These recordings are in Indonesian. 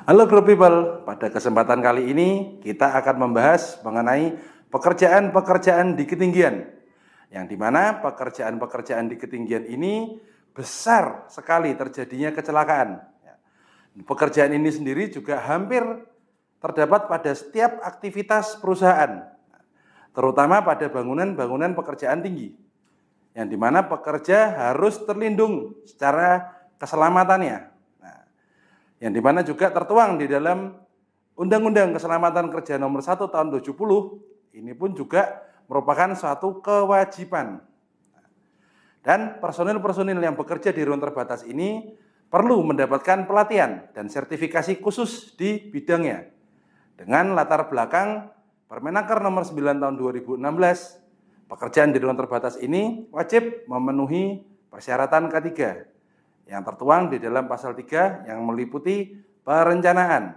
Halo Group People, pada kesempatan kali ini kita akan membahas mengenai pekerjaan-pekerjaan di ketinggian. Yang dimana pekerjaan-pekerjaan di ketinggian ini besar sekali terjadinya kecelakaan. Pekerjaan ini sendiri juga hampir terdapat pada setiap aktivitas perusahaan, terutama pada bangunan-bangunan pekerjaan tinggi. Yang dimana pekerja harus terlindung secara keselamatannya. Yang dimana juga tertuang di dalam Undang-Undang Keselamatan Kerja Nomor 1 Tahun 70, ini pun juga merupakan suatu kewajiban. Dan personil-personil yang bekerja di ruang terbatas ini perlu mendapatkan pelatihan dan sertifikasi khusus di bidangnya. Dengan latar belakang Permenaker Nomor 9 Tahun 2016, pekerjaan di ruang terbatas ini wajib memenuhi persyaratan K3 yang tertuang di dalam pasal 3 yang meliputi perencanaan,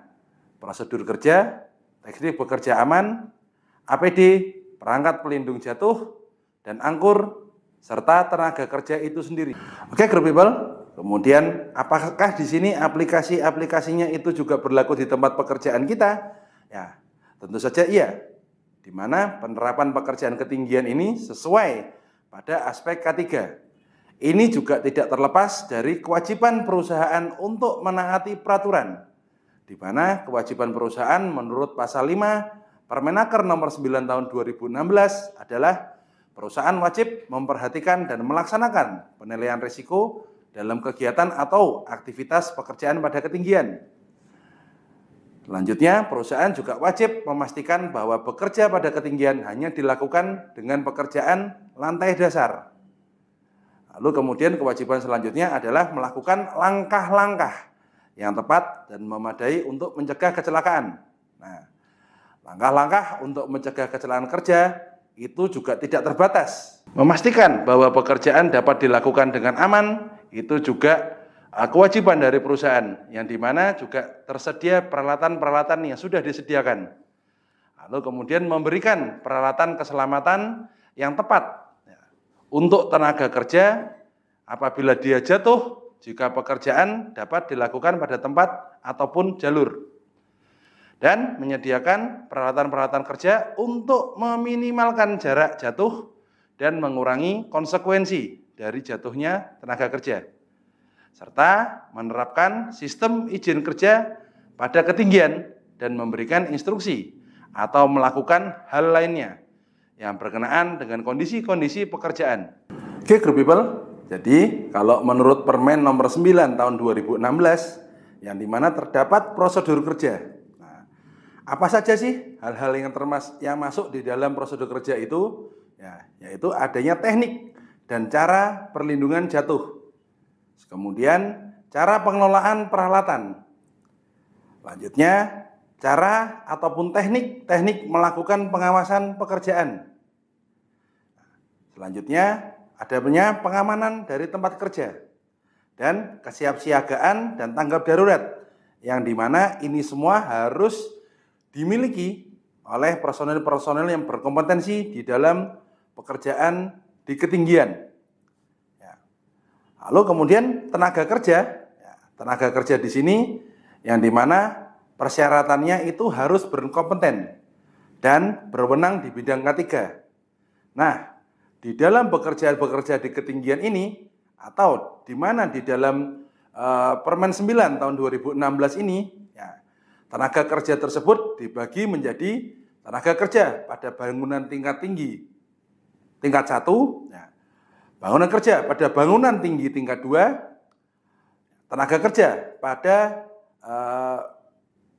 prosedur kerja, teknik bekerja aman, APD, perangkat pelindung jatuh, dan angkur, serta tenaga kerja itu sendiri. Oke, Group People, kemudian apakah di sini aplikasi-aplikasinya itu juga berlaku di tempat pekerjaan kita? Ya, tentu saja iya. Di mana penerapan pekerjaan ketinggian ini sesuai pada aspek K3. Ini juga tidak terlepas dari kewajiban perusahaan untuk menaati peraturan, di mana kewajiban perusahaan menurut pasal 5 Permenaker Nomor 9 Tahun 2016 adalah perusahaan wajib memperhatikan dan melaksanakan penilaian risiko dalam kegiatan atau aktivitas pekerjaan pada ketinggian. Selanjutnya, perusahaan juga wajib memastikan bahwa bekerja pada ketinggian hanya dilakukan dengan pekerjaan lantai dasar. Lalu kemudian kewajiban selanjutnya adalah melakukan langkah-langkah yang tepat dan memadai untuk mencegah kecelakaan. Nah, langkah-langkah untuk mencegah kecelakaan kerja itu juga tidak terbatas. Memastikan bahwa pekerjaan dapat dilakukan dengan aman itu juga kewajiban dari perusahaan, yang dimana juga tersedia peralatan-peralatan yang sudah disediakan. Lalu kemudian memberikan peralatan keselamatan yang tepat untuk tenaga kerja apabila dia jatuh jika pekerjaan dapat dilakukan pada tempat ataupun jalur. Dan menyediakan peralatan-peralatan kerja untuk meminimalkan jarak jatuh dan mengurangi konsekuensi dari jatuhnya tenaga kerja. Serta menerapkan sistem izin kerja pada ketinggian dan memberikan instruksi atau melakukan hal lainnya yang berkenaan dengan kondisi-kondisi pekerjaan. Oke, Group People, jadi kalau menurut Permen Nomor 9 Tahun 2016, yang dimana terdapat prosedur kerja. Nah, apa saja sih hal-hal yang masuk di dalam prosedur kerja itu? Ya, yaitu adanya teknik dan cara perlindungan jatuh. Kemudian cara pengelolaan peralatan. Lanjutnya, cara ataupun teknik melakukan pengawasan pekerjaan. Selanjutnya, adanya pengamanan dari tempat kerja dan kesiapsiagaan dan tanggap darurat, yang dimana ini semua harus dimiliki oleh personel-personel yang berkompetensi di dalam pekerjaan di ketinggian. Lalu kemudian tenaga kerja di sini yang dimana persyaratannya itu harus berkompeten dan berwenang di bidang K3. Nah, di dalam bekerja di ketinggian ini, atau di mana di dalam Permen 9 tahun 2016 ini, ya, tenaga kerja tersebut dibagi menjadi tenaga kerja pada bangunan tingkat tinggi tingkat 1, ya, bangunan kerja pada bangunan tinggi tingkat 2, tenaga kerja pada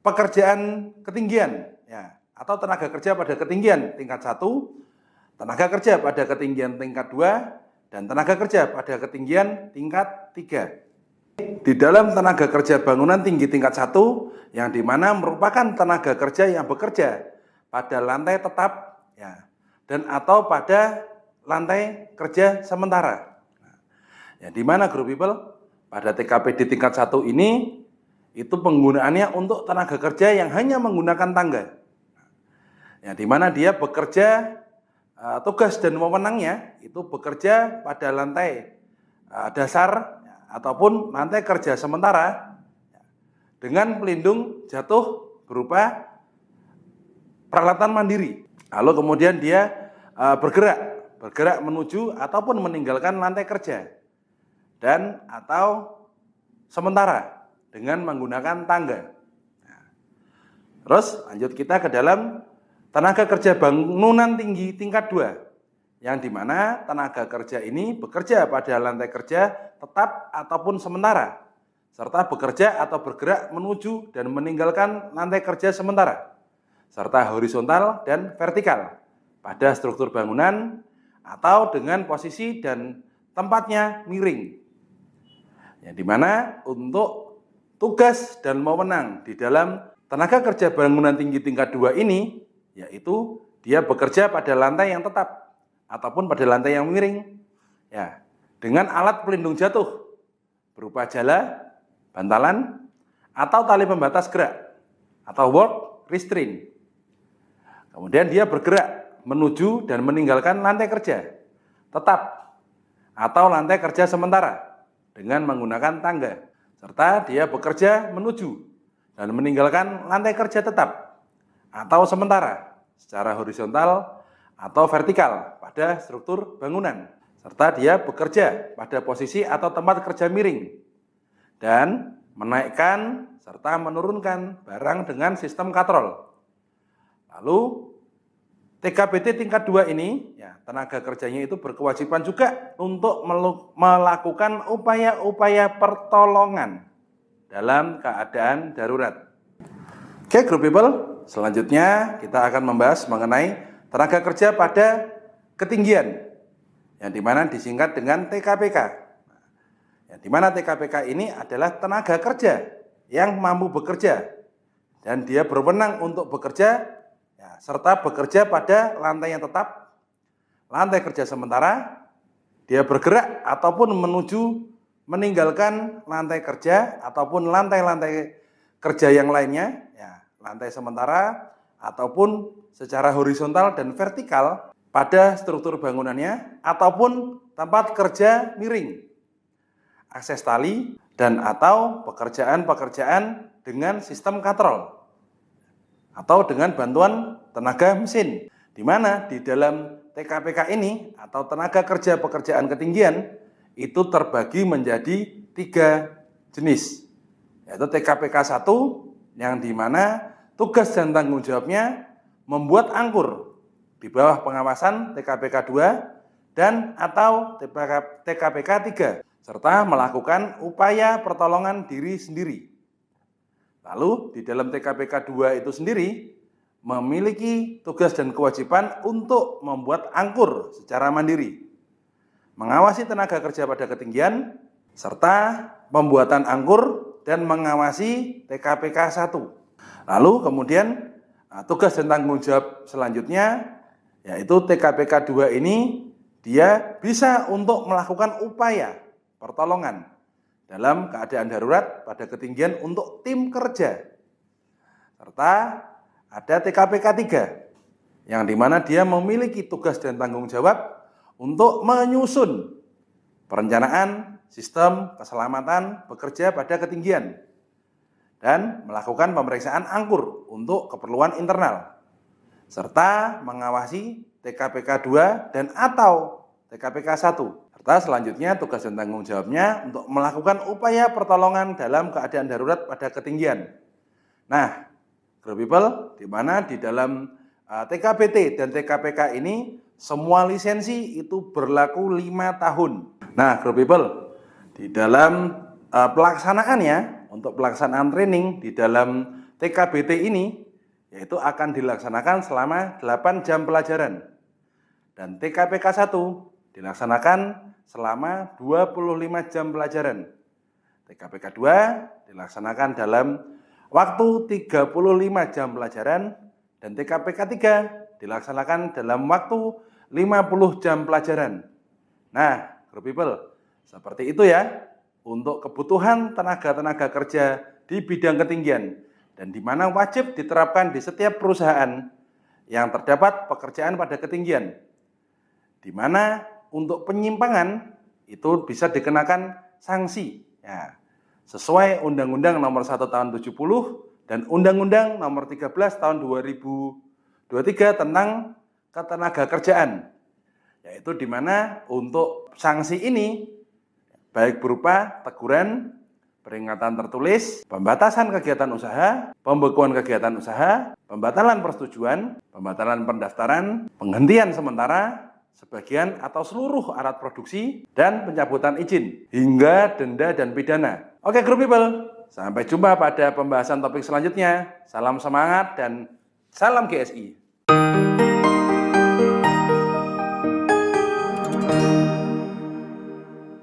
pekerjaan ketinggian, ya, atau tenaga kerja pada ketinggian tingkat 1, tenaga kerja pada ketinggian tingkat 2, dan tenaga kerja pada ketinggian tingkat 3. Di dalam tenaga kerja bangunan tinggi tingkat 1, yang dimana merupakan tenaga kerja yang bekerja pada lantai tetap, ya, dan atau pada lantai kerja sementara. Yang dimana, Group People, pada TKP di tingkat 1 ini itu penggunaannya untuk tenaga kerja yang hanya menggunakan tangga. Yang dimana dia bekerja, tugas dan wewenangnya itu bekerja pada lantai dasar ataupun lantai kerja sementara, dengan pelindung jatuh berupa peralatan mandiri. Lalu kemudian dia bergerak menuju ataupun meninggalkan lantai kerja dan atau sementara dengan menggunakan tangga. Terus lanjut kita ke dalam tenaga kerja bangunan tinggi tingkat 2, yang dimana tenaga kerja ini bekerja pada lantai kerja tetap ataupun sementara, serta bekerja atau bergerak menuju dan meninggalkan lantai kerja sementara, serta horizontal dan vertikal pada struktur bangunan atau dengan posisi dan tempatnya miring. Yang dimana untuk tugas dan wewenang di dalam tenaga kerja bangunan tinggi tingkat 2 ini, yaitu dia bekerja pada lantai yang tetap ataupun pada lantai yang miring, ya, dengan alat pelindung jatuh berupa jala, bantalan, atau tali pembatas gerak atau work restraint. Kemudian dia bergerak menuju dan meninggalkan lantai kerja tetap atau lantai kerja sementara dengan menggunakan tangga, serta dia bekerja menuju dan meninggalkan lantai kerja tetap atau sementara secara horizontal atau vertikal pada struktur bangunan, serta dia bekerja pada posisi atau tempat kerja miring dan menaikkan serta menurunkan barang dengan sistem katrol. Lalu TKBT tingkat 2 ini, ya, tenaga kerjanya itu berkewajiban juga untuk melakukan upaya-upaya pertolongan dalam keadaan darurat. Oke, group people, selanjutnya kita akan membahas mengenai tenaga kerja pada ketinggian, yang dimana disingkat dengan TKPK. Yang dimana TKPK ini adalah tenaga kerja yang mampu bekerja dan dia berwenang untuk bekerja, ya, serta bekerja pada lantai yang tetap, lantai kerja sementara, dia bergerak ataupun menuju meninggalkan lantai kerja ataupun lantai-lantai kerja yang lainnya, ya, lantai sementara ataupun secara horizontal dan vertikal pada struktur bangunannya ataupun tempat kerja miring, akses tali, dan atau pekerjaan-pekerjaan dengan sistem katrol atau dengan bantuan tenaga mesin, di mana di dalam TKPK ini atau tenaga kerja pekerjaan ketinggian itu terbagi menjadi 3 jenis, yaitu TKPK 1 yang dimana tugas dan tanggung jawabnya membuat angkur di bawah pengawasan TKPK 2 dan atau TKPK 3 serta melakukan upaya pertolongan diri sendiri. Lalu di dalam TKPK 2 itu sendiri memiliki tugas dan kewajiban untuk membuat angkur secara mandiri, mengawasi tenaga kerja pada ketinggian, serta pembuatan angkur dan mengawasi TKPK 1. Lalu kemudian tugas dan tanggung jawab selanjutnya yaitu TKPK 2 ini dia bisa untuk melakukan upaya pertolongan dalam keadaan darurat pada ketinggian untuk tim kerja. Serta ada TKPK 3 yang dimana dia memiliki tugas dan tanggung jawab untuk menyusun perencanaan sistem keselamatan bekerja pada ketinggian dan melakukan pemeriksaan angkur untuk keperluan internal, serta mengawasi TKPK 2 dan atau TKPK 1. Serta selanjutnya tugas dan tanggung jawabnya untuk melakukan upaya pertolongan dalam keadaan darurat pada ketinggian. Nah, group people, di mana di dalam TKBT dan TKPK ini semua lisensi itu berlaku 5 tahun. Nah, group people, di dalam pelaksanaannya untuk pelaksanaan training di dalam TKBT ini yaitu akan dilaksanakan selama 8 jam pelajaran. Dan TKPK 1 dilaksanakan selama 25 jam pelajaran. TKPK 2 dilaksanakan dalam waktu 35 jam pelajaran dan TKPK 3 dilaksanakan dalam waktu 50 jam pelajaran. Nah, group people, seperti itu ya untuk kebutuhan tenaga-tenaga kerja di bidang ketinggian dan di mana wajib diterapkan di setiap perusahaan yang terdapat pekerjaan pada ketinggian. Di mana untuk penyimpangan itu bisa dikenakan sanksi. Ya, sesuai Undang-Undang Nomor 1 Tahun 70 dan Undang-Undang Nomor 13 Tahun 2023 tentang Ketenagakerjaan, yaitu di mana untuk sanksi ini baik berupa teguran, peringatan tertulis, pembatasan kegiatan usaha, pembekuan kegiatan usaha, pembatalan persetujuan, pembatalan pendaftaran, penghentian sementara sebagian atau seluruh alat produksi, dan pencabutan izin, hingga denda dan pidana. Oke, Group People, sampai jumpa pada pembahasan topik selanjutnya. Salam semangat dan salam GSI.